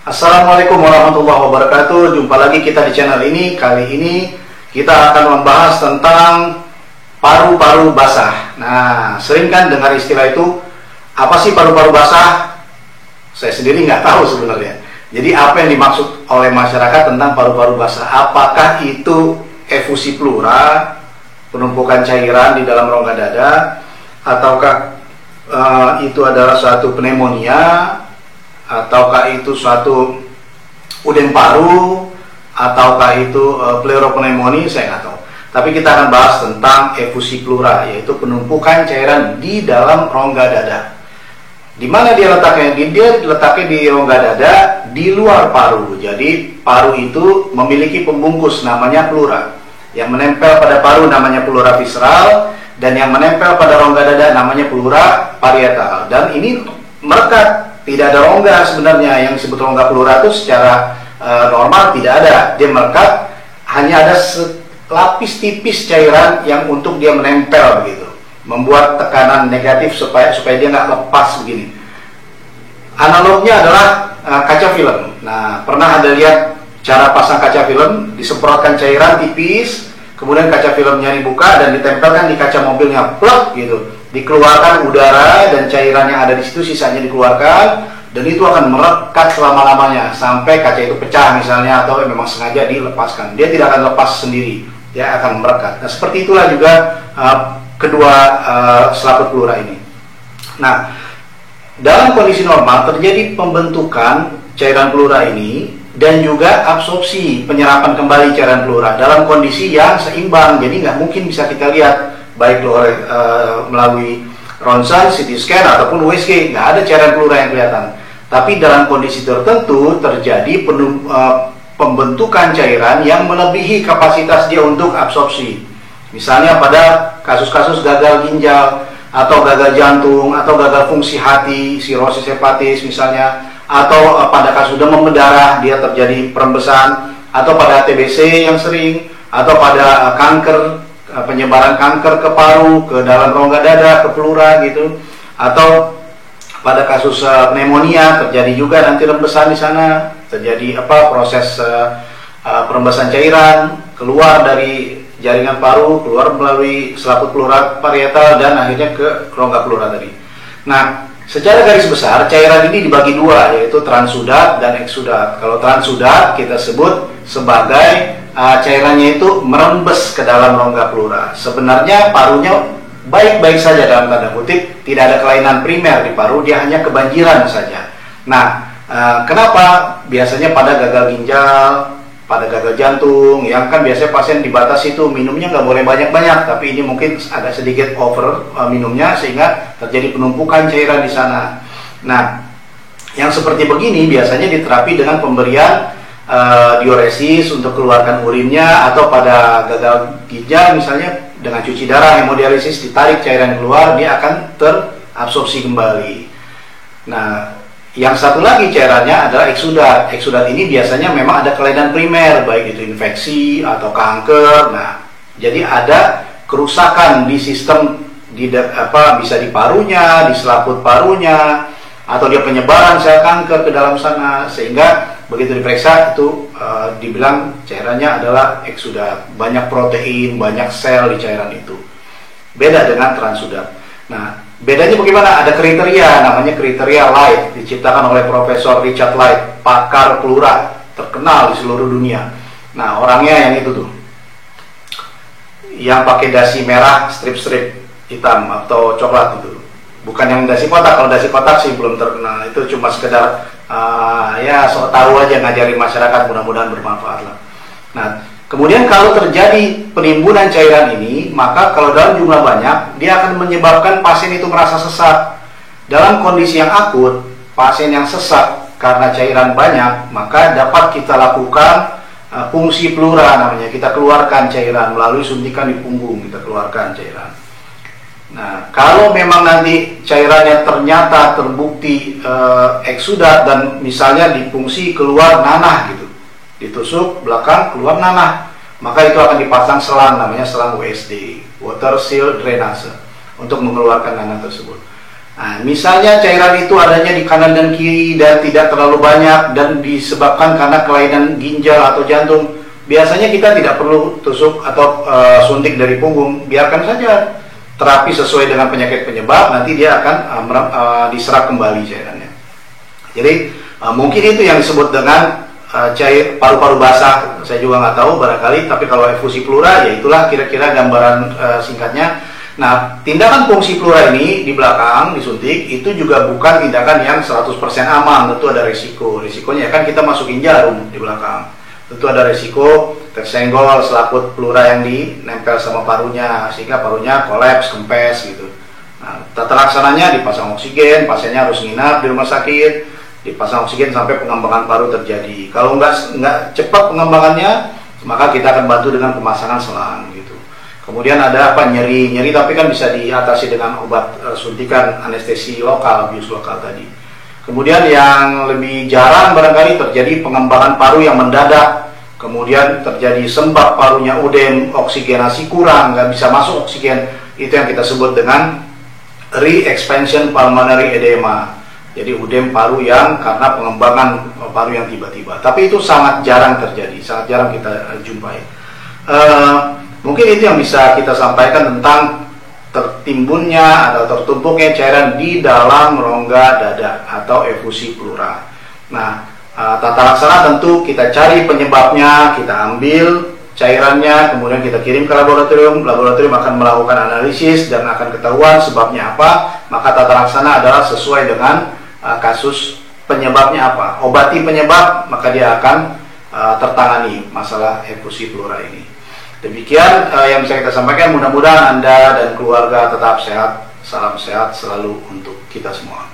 Assalamualaikum warahmatullahi wabarakatuh. Jumpa lagi kita di channel ini. Kali ini kita akan membahas tentang paru-paru basah. Nah, sering kan dengar istilah itu, apa sih paru-paru basah? Saya sendiri nggak tahu sebenarnya. Jadi apa yang dimaksud oleh masyarakat tentang paru-paru basah? Apakah itu efusi pleura, penumpukan cairan di dalam rongga dada, ataukah itu adalah suatu pneumonia, ataukah itu suatu udem paru, ataukah itu pleuropneumonia? Saya nggak tahu. Tapi kita akan bahas tentang efusi pleura, yaitu penumpukan cairan di dalam rongga dada. Di mana dia letaknya? Dia letaknya di rongga dada, di luar paru. Jadi paru itu memiliki pembungkus namanya pleura. Yang menempel pada paru namanya pleura visceral, dan yang menempel pada rongga dada namanya pleura parietal. Dan ini merekat. Tidak ada rongga sebenarnya. Yang disebut rongga pleura itu secara normal tidak ada. Dia melekat, hanya ada selapis tipis cairan yang untuk dia menempel begitu, membuat tekanan negatif supaya dia nggak lepas begini. Analognya adalah kaca film. Nah, pernah Anda lihat cara pasang kaca film? Disemprotkan cairan tipis, kemudian kaca filmnya dibuka dan ditempelkan di kaca mobilnya, plak gitu. Dikeluarkan udara dan cairan yang ada di situ sisanya dikeluarkan, dan itu akan merekat selama-lamanya sampai kaca itu pecah misalnya, atau memang sengaja dilepaskan. Dia tidak akan lepas sendiri, dia akan merekat. Nah, seperti itulah juga kedua selaput pleura ini. Nah, dalam kondisi normal terjadi pembentukan cairan pleura ini dan juga absorpsi, penyerapan kembali cairan pleura dalam kondisi yang seimbang. Jadi nggak mungkin bisa kita lihat baik melalui ronsen, CT scan ataupun USG, nggak ada cairan pleura yang kelihatan. Tapi dalam kondisi tertentu terjadi pembentukan cairan yang melebihi kapasitas dia untuk absorpsi. Misalnya pada kasus-kasus gagal ginjal, atau gagal jantung, atau gagal fungsi hati, sirosis hepatis misalnya, atau pada kasus demam berdarah dia terjadi perembesan, atau pada TBC yang sering, atau pada kanker, penyebaran kanker ke paru, ke dalam rongga dada, ke pleura gitu, atau pada kasus pneumonia terjadi juga nanti rembesan di sana, terjadi proses perembesan cairan keluar dari jaringan paru, keluar melalui selaput pleura parietal dan akhirnya ke rongga pleura tadi. Nah, secara garis besar cairan ini dibagi dua, yaitu transudat dan eksudat. Kalau transudat kita sebut sebagai cairannya itu merembes ke dalam rongga pleura. Sebenarnya parunya baik-baik saja dalam tanda kutip, tidak ada kelainan primer di paru, dia hanya kebanjiran saja. Nah, kenapa biasanya pada gagal ginjal, pada gagal jantung, yang kan biasanya pasien dibatasi itu minumnya nggak boleh banyak-banyak, tapi ini mungkin agak sedikit over minumnya sehingga terjadi penumpukan cairan di sana. Nah, yang seperti begini biasanya diterapi dengan pemberian diuresis untuk keluarkan urinnya, atau pada gagal ginjal misalnya dengan cuci darah, hemodialisis, ditarik cairan keluar, dia akan terabsorpsi kembali. Nah, yang satu lagi cairannya adalah eksudat. Eksudat ini biasanya memang ada kelainan primer, baik itu infeksi atau kanker. Nah, jadi ada kerusakan di sistem bisa di parunya, di selaput parunya, atau dia penyebaran sel kanker ke dalam sana, sehingga begitu diperiksa itu dibilang cairannya adalah eksudat. Banyak protein, banyak sel di cairan itu. Beda dengan transudat. Nah, bedanya bagaimana? Ada kriteria, namanya kriteria Light, diciptakan oleh Profesor Richard Light, pakar pleura terkenal di seluruh dunia. Nah, orangnya yang itu tuh, yang pakai dasi merah strip-strip hitam atau coklat itu, bukan yang dasi kotak. Kalau dasi kotak sih belum terkenal, itu cuma sekedar sok tahu aja, ngajari masyarakat, mudah-mudahan bermanfaat lah. Nah, kemudian kalau terjadi penimbunan cairan ini, maka kalau dalam jumlah banyak, dia akan menyebabkan pasien itu merasa sesak. Dalam kondisi yang akut, pasien yang sesak karena cairan banyak, maka dapat kita lakukan fungsi pleura namanya. Kita keluarkan cairan melalui suntikan di punggung, kita keluarkan cairan. Nah, kalau memang nanti cairannya ternyata terbukti eksudat dan misalnya di fungsi keluar nanah gitu, ditusuk belakang keluar nanah, maka itu akan dipasang selang, namanya selang WSD, water seal drainase, untuk mengeluarkan nanah tersebut. Nah, misalnya cairan itu adanya di kanan dan kiri dan tidak terlalu banyak dan disebabkan karena kelainan ginjal atau jantung, biasanya kita tidak perlu tusuk atau suntik dari punggung, biarkan saja terapi sesuai dengan penyakit penyebab, nanti dia akan diserap kembali cairannya. Jadi mungkin itu yang disebut dengan cair paru-paru basah, saya juga nggak tahu barangkali, tapi kalau efusi pleura ya itulah kira-kira gambaran singkatnya. Nah, tindakan fungsi pleura ini di belakang disuntik itu juga bukan tindakan yang 100% aman, tentu ada risiko. Risikonya kan kita masukin jarum di belakang. Tentu ada risiko tersenggol selaput pleura yang dinempel sama parunya sehingga parunya kolaps, kempes gitu. Nah, tata laksananya dipasang oksigen, pasiennya harus nginap di rumah sakit, dipasang oksigen sampai pengembangan paru terjadi. Kalau nggak cepat pengembangannya, maka kita akan bantu dengan pemasangan selang gitu. Kemudian ada nyeri tapi kan bisa diatasi dengan obat suntikan anestesi lokal, bius lokal tadi. Kemudian yang lebih jarang barangkali terjadi pengembangan paru yang mendadak, kemudian terjadi sembab parunya udem, oksigenasi kurang, nggak bisa masuk oksigen, itu yang kita sebut dengan re-expansion pulmonary edema. Jadi udem paru yang karena pengembangan paru yang tiba-tiba. Tapi itu sangat jarang terjadi, sangat jarang kita jumpai. Mungkin itu yang bisa kita sampaikan tentang tertimbunnya atau tertumpuknya cairan di dalam rongga dada atau efusi pleura. Nah, tata laksana tentu kita cari penyebabnya, kita ambil cairannya, kemudian kita kirim ke laboratorium. Laboratorium akan melakukan analisis dan akan ketahuan sebabnya apa. Maka tata laksana adalah sesuai dengan kasus penyebabnya apa. Obati penyebab, maka dia akan tertangani masalah efusi pleura ini. Demikian yang bisa kita sampaikan, mudah-mudahan Anda dan keluarga tetap sehat. Salam sehat selalu untuk kita semua.